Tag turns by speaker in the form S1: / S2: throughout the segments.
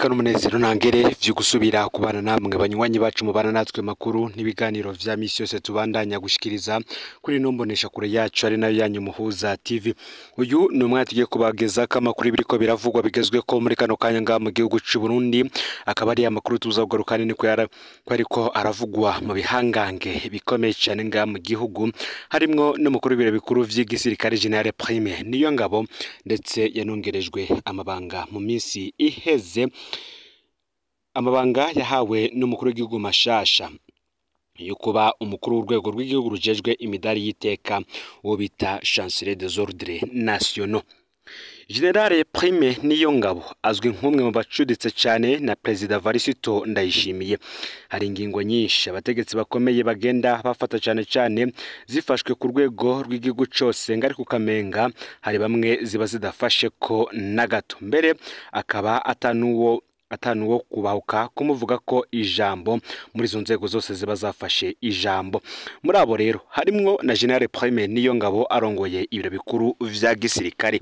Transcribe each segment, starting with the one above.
S1: iteka n'umunezero ntangere vyo gusubira kubana namwe banywanyi bacu mubana natwe makuru n'ibiganiro vya misi yose tubandanya gushikiriza kuri nombonesha kure yacu ari nayo yanyu Muhuza TV. Uyu ni umwanya tugiye kubageza kamakuru biriko biravugwa bigezwe ko muri kano kanya nga mu gihugu c'u Burundi, akaba ari amakuru tuzaguruka nini ko ariko aravugwa mu bihangange bikomeye cyane nga mu gihugu, harimwo n'umukuru w'ibiro bikuru vy'igisirikare General Prime Niyongabo, ndetse yanongerejwe amabanga mu minsi iheze, amabanga yahawe n'umukuru w'igihugu mashasha yo kuba umukuru w'urwego rw'igihugu rujejwe imidari y'iteka uwo bita Chancelier des Ordres Nationaux. General Prime Niyongabo azwi nk'umwe mu bacuditse cyane na President Varisito Ndayishimiye. Hari ingingo nyinshi abategetsi bakomeye bagenda bafata cyane zifashwe ku rwego rw'igihugu cyose ngari ku Kamenga, hari bamwe ziba zidafashe ko na gato, mbere akaba atanuwo kubahuka kumuvuga ko ijambo muri izo nzego zose ziba zafashe ijambo. Muri abo rero harimwo na General Prime Niyongabo arongoye ibiro bikuru vya gisirikare.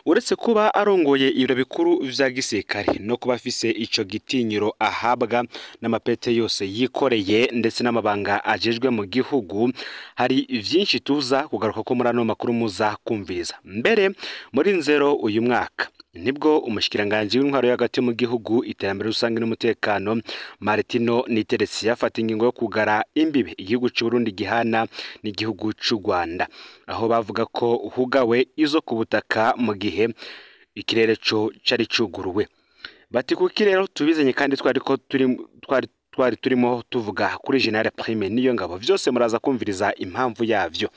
S1: Uretse kuba arongoye ibiro bikuru vya gisirikare no kuba afise ico gitinyiro ahabwa n'amapete yose yikoreye ndetse n'amabanga ajejwe mu gihugu, hari vyinshi tuza kugaruka ko muri ano makuru muza kumviriza. Mbere muri nzero uyu mwaka nibwo umushikiranganje w'intwaro y'agati mu gihugu, iterambere rusange n'umutekano Martino Niteresi yafata ingingo yo kugara imbibe igihugu c'u Burundi gihana n'igihugu c'u Rwanda, aho bavuga ko hugawe izo ku butaka mu gihe ikirere co cari cuguruwe. Bati kuki rero tubizanye kandi twari turimo tuvuga kuri General Prime Niyongabo, vyose muraza kumviriza impamvu yavyo.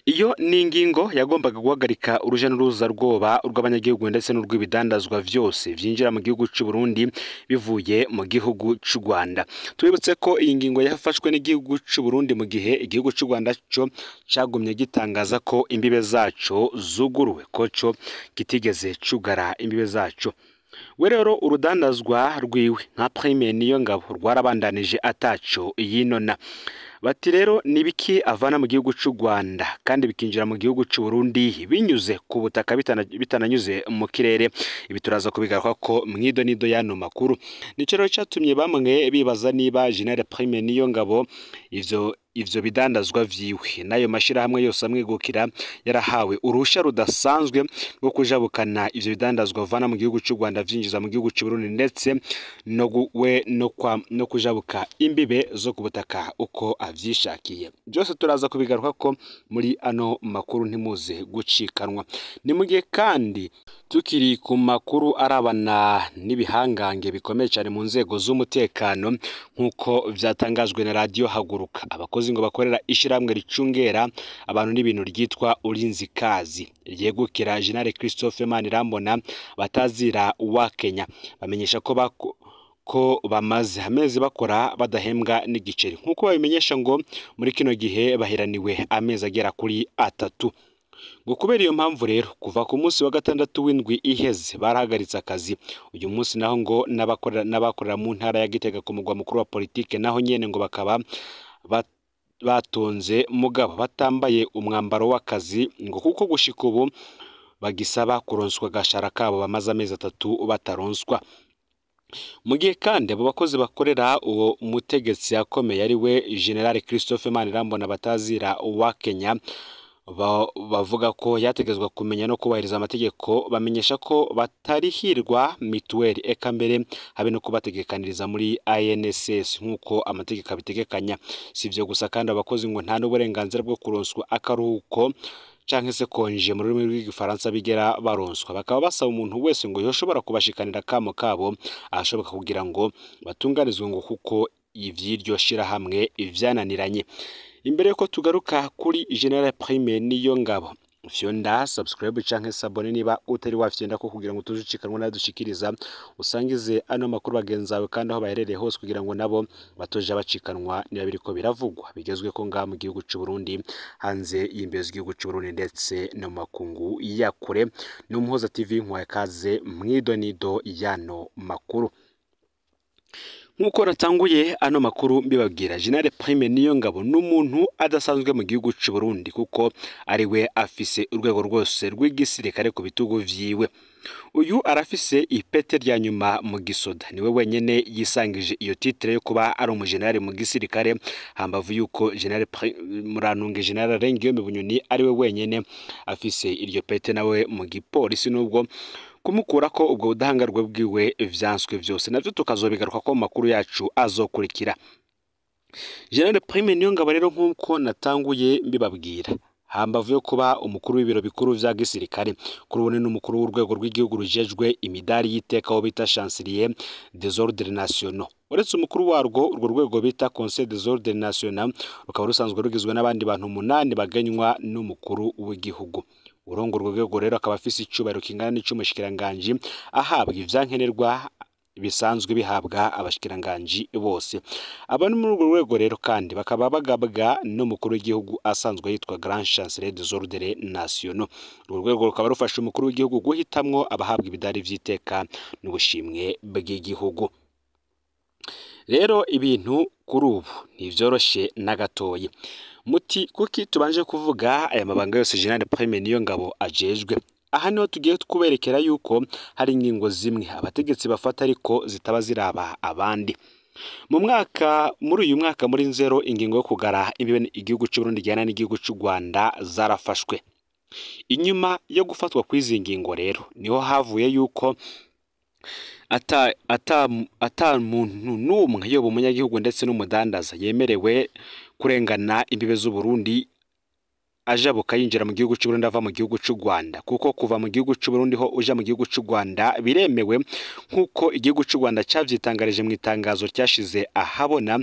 S1: Iyo ni ingingo yagombaga guhagarika uruja n'uruza rwoba urw'abanyagihugu ndetse n'urw'ibidandazwa vyose vyinjira mu gihugu c'u Burundi bivuye mu gihugu c'u Rwanda. Tubibutse ko iyi ngingo yafashwe n'igihugu c'u Burundi mu gihe igihugu c'u Rwanda co cagumye gitangaza ko imbibe zaco zuguruwe, ko co kitigeze cugara imbibe zaco. We rero urudandazwa rwiwe nka Prime Niyongabo rwarabandanije ataco yinona. Bati rero nibiki avana mu gihugu c'u Rwanda kandi bikinjira mu gihugu c'u Burundi binyuze ku butaka bitananyuze mu kirere. Ibi turaza kubigaruka ko mwido nido yano makuru. Nico rero cyatumye bamwe bibaza niba General Prime Niyongabo ivyo bidandazwa vyiwe nayo mashira hamwe yose amwegukira yarahawe uruhusha rudasanzwe rwo kujabukana ivyo bidandazwa vana mu gihugu c'u Rwanda vyinjiza mu gihugu c'u Burundi, ndetse no kujabuka imbibe zo ku butaka uko avyishakiye. Byose turaza kubigaruka ko muri ano makuru, ntimuze gucikanwa. Ni mu gihe kandi tukiri ku makuru arabana n'ibihangange bikomeye cyane mu nzego z'umutekano, nk'uko vyatangajwe na Radio Haguruka. Abakozi ngo bakorera ishiramwe ricungera abantu n'ibintu ryitwa Ulinzi Kazi ryegukira General Christophe Manirambona batazira wa Kenya, bamenyesha ko bamaze amezi bakora badahembwa n'igiceri. Nk'uko babimenyesha ngo muri kino gihe bahiraniwe amezi agera kuri 3. Ngo kubera iyo mpamvu rero kuva ku munsi wa gatandatu w'indwi iheze barahagaritse akazi. Uyu munsi naho ngo n'abakorera mu ntara ya Gitega ku mugwa mukuru wa politike naho nyene ngo bakaba batonze mugabo batambaye umwambaro w'akazi, ngo kuko gushika ubu bagisaba kuronswa gashara kabo bamaze amezi 3 bataronswa. Mu gihe kandi abo bakozi bakorera uwo mutegetsi yakomeye ari we General Christophe Manirambona batazira wa Kenya, bavuga ko yategezwa kumenya no kubahiriza amategeko, bamenyesha ko batarihirwa mituweli eka mbere habe no kubategekaniriza muri INSS nk'uko amategeko abitegekanya. Sivyo gusa kandi abakozi ngo nta n'uburenganzira bwo kuronswa akaruhuko canke se konje mu rurimi rw'igifaransa bigera baronswa. Bakaba basaba umuntu wese ngo yoshobora kubashikanira kamo kabo ahashoboka kugira ngo batunganizwe, ngo kuko ivyiryo shira hamwe ivyananiranye. Imbere yuko tugaruka kuri General Prime Niyongabo, fyonda subscribe canke sabone niba utari wafyenda ko kugira ngo tuzucikanwa nadushikiriza usangize ano makuru bagenzawe kandi aho baherereye hose kugira ngo nabo batoje bacikanwa niba biriko biravugwa bigezwe ko nga mu gihugu c'u Burundi, hanze y'imbezi igihugu c'u Burundi ndetse no makungu yakure. Ni Umuhoza TV nkwaye kaze mwidonido yano makuru. Nkuko ratanguye ano makuru mbibabwira, General Prime Niyongabo n'umuntu adasanzwe mu gihugu c'u Burundi kuko ari we afise urwego rwose rw'igisirikare ku bitugu vyiwe. uyu arafise ipete rya nyuma mu gisoda, niwe wenyene yisangije iyo titre yo kuba ari umujenerali mu gisirikare, hambavu yuko Murantunge General Guillaume Bunyoni ariwe wenyene afise iryo pete nawe mu gipolisi, nubwo kumukura ko ubwo budahangarwe bwiwe vyanswe vyose. Navyo tukazobigaruka ko mu makuru yacu azokurikira. General Prime Niyongabo rero nk'uko natanguye mbibabwira, hambavu yo kuba umukuru w'ibiro bikuru vya gisirikare, kuri ubu ni n'umukuru w'urwego rw'igihugu rujejwe imidari y'iteka wo bita Chancelier des Ordres Nationaux. Uretse umukuru warwo, urwo rwego bita Conseil des Ordres Nationaux rukaba rusanzwe rugizwe n'abandi bantu 8 baganywa n'umukuru w'igihugu. Urongo urwo rwego rero akaba afise icubahiro kingana n'ic'umushikiranganji, ahabwa ivyankenerwa bisanzwe bihabwa abashikiranganji bose. Abantu muri urwo rwego rero kandi bakaba bagabwa n'umukuru w'igihugu asanzwe yitwa Grand Chancelier des Ordres Nationaux. Urwo rwego rukaba rufasha umukuru w'igihugu guhitamwo abahabwa ibidari vy'iteka n'ubushimwe bw'igihugu. Rero ibintu kuri ubu ntivyoroshe na gatoyi. Muti kuki tubanje kuvuga aya mabanga yose General Prime Niyongabo ajejwe? Aha niho tugiye kuberekera yuko hari ingingo zimwe abategetsi bafata ariko zitaba ziraba abandi. Muri uyu mwaka muri nzero, ingingo yo kugara imbibe igihugu cy'u Burundi gihana n'igihugu cy'u Rwanda zarafashwe. Inyuma yo gufatwa kw'izi ngingo rero niho havuye yuko ata muntu n'umwe yoba umunyagihugu ndetse n'umudandaza yemerewe kurengana imbibe z'u Burundi ajabuka yinjira mu gihugu cy'u Burundi ava mu gihugu cy'u Rwanda, kuko kuva mu gihugu cy'u Burundi ho uja mu gihugu cy'u Rwanda biremewe, nkuko igihugu cy'u Rwanda cyavyitangarije mu itangazo ryashize ahabona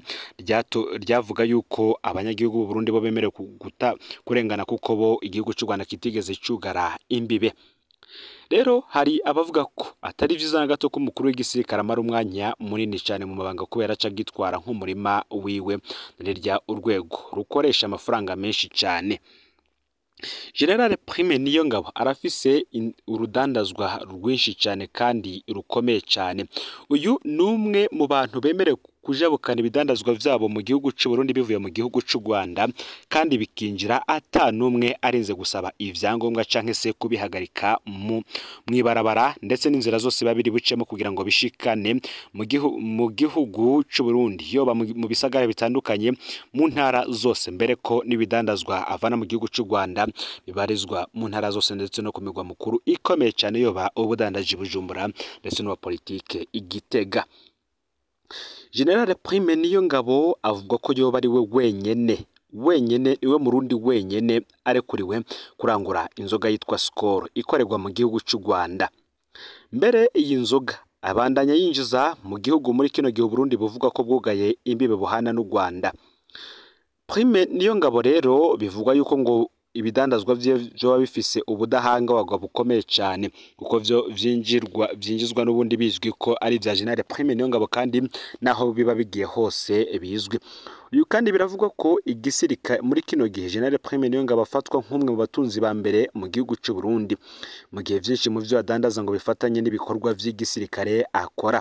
S1: ryavuga yuko abanyagihugu b'u Burundi bo bemerewe kurengana kuko bo igihugu cy'u Rwanda kitigeze cugara imbibe. Rero hari abavuga ko atari vyiza na gato ko umukuru w'igisirikare amara umwanya munini cyane mu mabanga kubera aca gitwara nk'umurima wiwe, rya urwego rukoresha amafaranga menshi cyane. General Prime Niyongabo arafise urudandazwa rwinshi cyane kandi rukomeye cyane. Uyu numwe mu bantu bemerewe kujabukana ibidandazwa vyabo mu gihugu cy'u Burundi bivuye mu gihugu cy'u Rwanda, kandi bikinjira ata numwe arenze gusaba ivyangombwa canke se kubihagarika mu ibarabara, ndetse n'inzira zose babiri bucemo kugira ngo bishikane mu gihugu cy'u Burundi, yoba mu bisagara bitandukanye mu ntara zose, mbere ko n'ibidandazwa avana mu gihugu cy'u Rwanda bibarizwa mu ntara zose ndetse no ku migwa mukuru ikomeye cyane, yoba ubudandaji Bujumbura ndetse no politike Igitega. General Prime Niyongabo avuga ko yoba ari we wenyene iwe Murundi wenyene arekuriwe kurangura inzoga yitwa Skol ikorerwa mu gihugu cy'u Rwanda. Mbere iyi nzoga abandanya yinjiza mu gihugu muri kino gihe Burundi buvuga ko bwugaye imbibe buhana n'u Rwanda. Prime Niyongabo rero bivugwa yuko ngo ibidandazwa byo bifise ubudahangarwa bukomeye cyane, kuko byo vyinjizwa n'ubundi bizwi ko ari vya General Prime Niyongabo, kandi naho biba bigiye hose bizwi. Uyu kandi biravugwa ko igisirikare muri kino gihe General Prime Niyongabo afatwa nk'umwe mu batunzi ba mbere mu gihugu cy'u Burundi, mu gihe vyinshi mu vyo adandaza ngo bifatanye n'ibikorwa vy'igisirikare akora.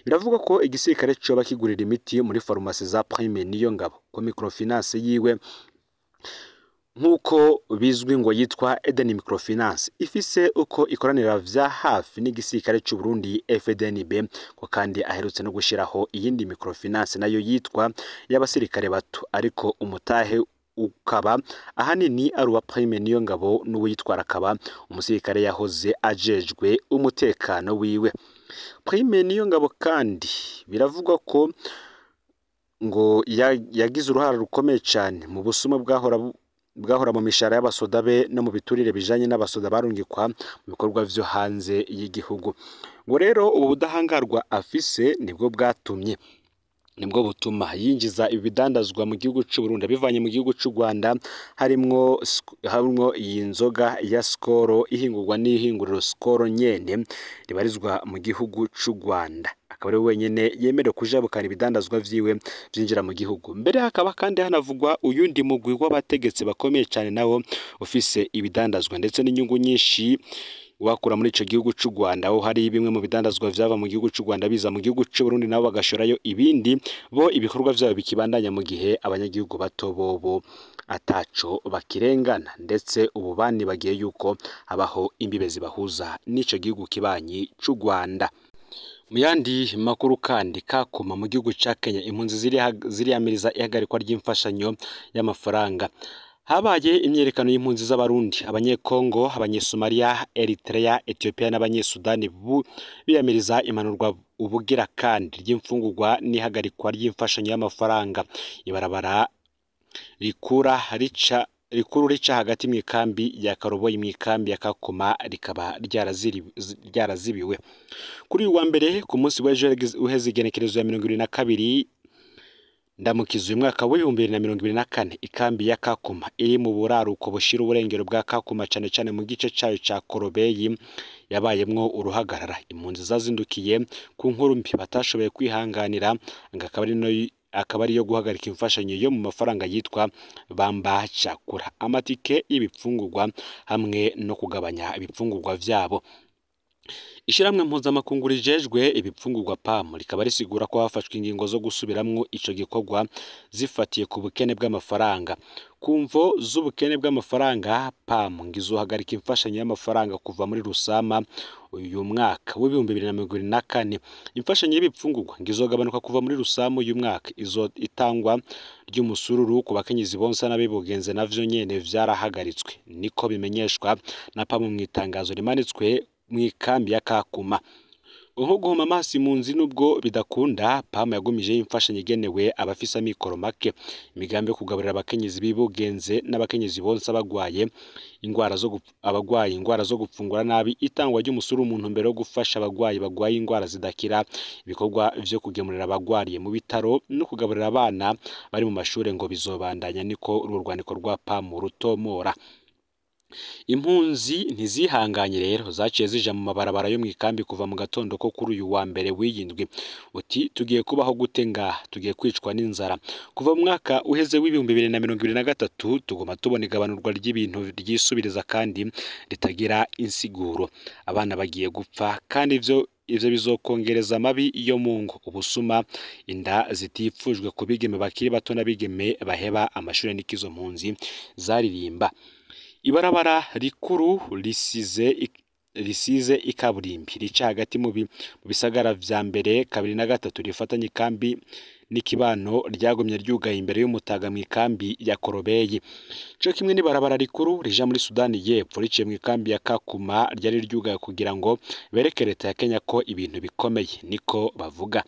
S1: Biravugwa ko igisirikare cyoba kigurira imiti muri farumasi za Prime Niyongabo, ko microfinance yiwe nkuko bizwi ngo yitwa Eden Microfinance ifise uko ikoranira vya hafi n'igisirikare cy'u Burundi FDNB, ko kandi aherutse no gushiraho iyindi microfinance nayo yitwa y'abasirikare bato, ariko umutahe ukaba ahanini ari uwa Prime Niyongabo n'uwitwara akaba umusirikare yahoze ajejwe umutekano wiwe. Prime Niyongabo kandi biravugwa ko ngo yagize uruhara rukomeye cyane mu busuma bwahora mu mishara y'abasoda be no mu biturire bijanye n'abasoda barungikwa mu bikorwa vyo hanze y'igihugu. Ngo rero ubu budahangarwa afise nibwo butuma yinjiza ibidandazwa mu gihugu cy'u Burundi bivanye mu gihugu cy'u Rwanda, harimwo iyi nzoga ya Skol ihingurwa n'ihinguriro Skol nyene ribarizwa mu gihugu cy'u Rwanda. Akaba ari wenyene yemerewe kujabukana ibidandazwa vyiwe vyinjira mu gihugu. Mbere hakaba kandi hanavugwa uyundi mugwi w'abategetsi bakomeye cyane nawo ufise ibidandazwa ndetse n'inyungu nyinshi wakura muri ico gihugu c'u Rwanda, aho hari bimwe mu bidandazwa vyava mu gihugu c'u Rwanda biza mu gihugu c'u Burundi nabo bagashorayo ibindi, bo ibikorwa vyabo bikibandanya mu gihe abanyagihugu bato bobo ataco bakirengana, ndetse ubu bani bagiye yuko habaho imbibe zibahuza n'ico gihugu kibanyi c'u Rwanda. Mu yandi makuru kandi, Kakuma mu gihugu ca Kenya, impunzi ziriyamiriza ihagarikwa ry'imfashanyo y'amafaranga. Habaye imyerekano y'impunzi z'abarundi, abanyekongo, abanyesomalia, Eritrea, Ethiopia n'abanyesudani biyamiriza imanurwa ubugira kandi ry'imfungurwa n'ihagarikwa ry'imfashanyo y'amafaranga. Ibarabara rikuru rica hagati mu ikambi ya Karoboyi mu ikambi ya Kakuma rikaba ryarazibiwe. Kuri uyu wa mbere ku munsi w'ejo uheze igenekerezo ya 22 Ndamukiza uyu mwaka w'2024, ikambi ya Kakuma iri mu buraruko bushira uburengero bwa Kakuma cane cane mu gice cayo ca Korobeyi yabayemwo uruhagarara. Impunzi zazindukiye ku nkuru mbi batashoboye kwihanganira, akaba ari yo guhagarika imfashanyo yo mu mafaranga yitwa Bamba Chakura, amatike y'ibipfungurwa hamwe no kugabanya ibipfungurwa vyabo. Ishiramwe mpuzamakungu rijejwe ibipfungurwa PAM rikaba risigura ko hafashwe ingingo zo gusubiramwo ico gikorwa zifatiye ku bukene bw'amafaranga. Kumvo z'ubukene bw'amafaranga, PAM ngizohagarika imfashanyo y'amafaranga kuva muri Rusama uyu mwaka w'2024. Imfashanyo y'ibipfungurwa ngizogabanuka kuva muri Rusama uyu mwaka. Izo itangwa ry'umusururu ku bakenyezi bonsa n'abibogenze navyo nyene vyarahagaritswe, niko bimenyeshwa na PAM mu itangazo rimanitswe mu ikambi ya Kakuma. Nko guhoma amaso impunzi nubwo bidakunda, PAM yagumije imfashanyo igenewe abafise amikoro make. Imigambi yo kugaburira abakenyezi bibogenze n'abakenyezi bonsa abagwaye ingwara zo gufungura nabi, itangwa ry'umusuru mu ntumbero yo gufasha abagwayi bagwaye ingwara zidakira, ibikorwa vyo kugemurira abagwariye mu bitaro no kugaburira abana bari mu mashure ngo bizobandanya, niko urwandiko rwa PAM rutomora. Impunzi ntizihanganye rero, zaciye zija mu mabarabara yo mu ikambi kuva mu gatondo ko kuri uyu wa mbere w'iyindwi. Uti tugiye kubaho gute ngaha, tugiye kwicwa n'inzara. Kuva mu mwaka uheze w'2023 tugoma tubona igabanurwa ry'ibintu ryisubiriza kandi ritagira insiguro. Abana bagiye gupfa kandi ivyo bizokongereza amabi yo mu ngo, ubusuma, inda zitifujwe ku bigeme bakiri bato n'abigeme baheba amashuri n'ikizo mpunzi zaririmba. Ibarabara rikuru risize ikaburimbi rica hagati mu bisagara vya mbere, kabiri na gatatu rifatanye ikambi n'ikibano ryagumye ryugaye imbere y'umutaga mu ikambi ya Korobeyi. Co kimwe n'ibarabara rikuru rija muri Sudani y'Epfo riciye mu ikambi ya Kakuma ryari ryugaye kugira ngo bereke leta ya Kenya ko ibintu bikomeye, niko bavuga.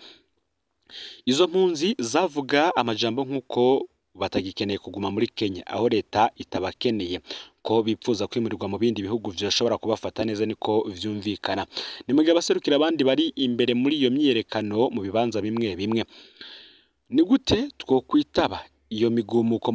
S1: Izo mpunzi zavuga amajambo nk'uko batagikeneye kuguma muri Kenya, aho leta itabakeneye, ko bipfuza kwimurirwa mu bindi bihugu vyoshobora kubafata neza, niko vyumvikana. Ni mugihe abaserukira abandi bari imbere muri iyo myiyerekano mu bibanza bimwe bimwe. Ni gute twokwitaba iyo migumuko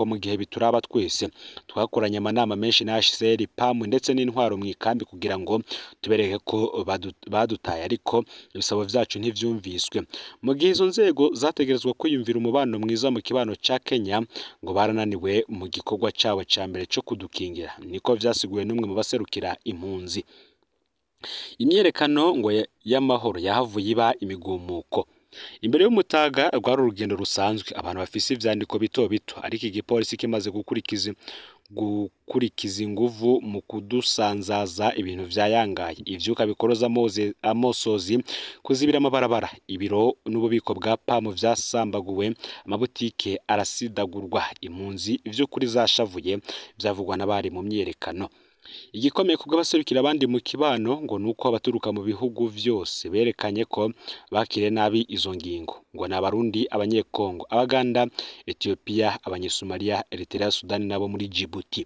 S1: mu gihe bituraba twese? Twakoranye amanama menshi na HCR, PAM ndetse n'intwaro mu ikambi kugira ngo tubereke ko badutaye, ariko ibisabo vyacu ntivyumviswe. Mu gihe izo nzego zategerezwa kwiyumvira umubano mwiza mu kibano ca Kenya, ngo barananiwe mu gikorwa cabo ca mbere co kudukingira, niko vyasiguwe n'umwe mu baserukira impunzi. Imyerekano ngo y'amahoro yahavuye iba imigumuko. Imbere y'umutaga rwari urugendo rusanzwe, abantu bafise ivyandiko bito bito, ariko igipolisi kimaze gukurikiza inguvu mu kudusanzaza ibintu vyayangaye, ivyuka bikoroza amosozi, kuzibira amabarabara, ibiro n'ububiko bwa PAM vyasambaguwe, amabutike arasidagurwa. Impunzi vy'ukuri zashavuye, vyavugwa n'abari mu myerekano. Igikomeye kubwo abaserukira abandi mu kibano ngo nuko abaturuka mu bihugu vyose berekanye ko bakire nabi izo ngingo, ngo n'abarundi, abanyekongo, abaganda, Ethiopia, abanyesomalia, Eritrea, Sudani nabo muri Djibouti.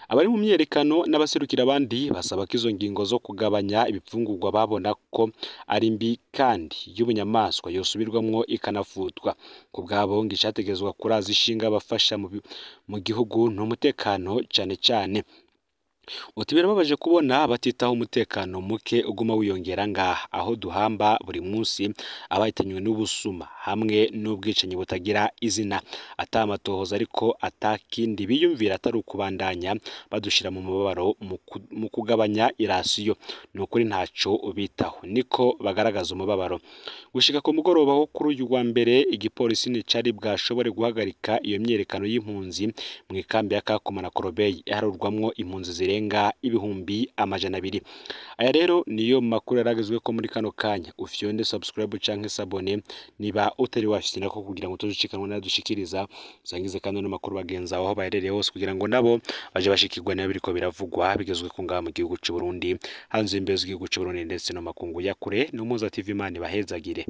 S1: Abari mu myerekano n'abaserukira abandi basaba ko izo ngingo zo kugabanya ibipfungurwa babona ko ari mbi kandi y'ubunyamaswa yosubirwamwo ikanafutwa. Ku bwabo ngo icategezwa kuraza ishinga abafasha mu gihugu n'umutekano cane cane. Uti birababaje kubona abatitaho umutekano muke uguma wiyongera ngaha aho duhamba buri munsi abahitanywe n'ubusuma hamwe n'ubwicanyi butagira izina atamatohoza ariko atakindi biyumvira atari ukubandanya badushira mu mubabaro mu kugabanya irasiyo nukuri ntaco bitaho niko bagaragaza umubabaro gushika ku mugoroba wo kuri uyu wa mbere igipolisi nicari bwashobore guhagarika iyo myerekano y'impunzi mu ikambi ya Kakuma na Korobey iharurwamwo impunzi zirenga ibihumbi amajana abiri. Aya rero niyo makuru yaragezwe ko muri kano kanya ufyonde subscribe canke sabone niba utari wafisina ko kugira ngo tuzucikanwe nadushikiriza usangize kandi no makuru bagenza aho baherereye hose kugira ngo nabo baje bashikirwa n'abiriko biravugwa bigezwe ku ngaha mu gihugu cy'u Burundi hanze imbeze igihugu cy'u Burundi ndetse no makungu ya kure no muza TV Imana bahezagire.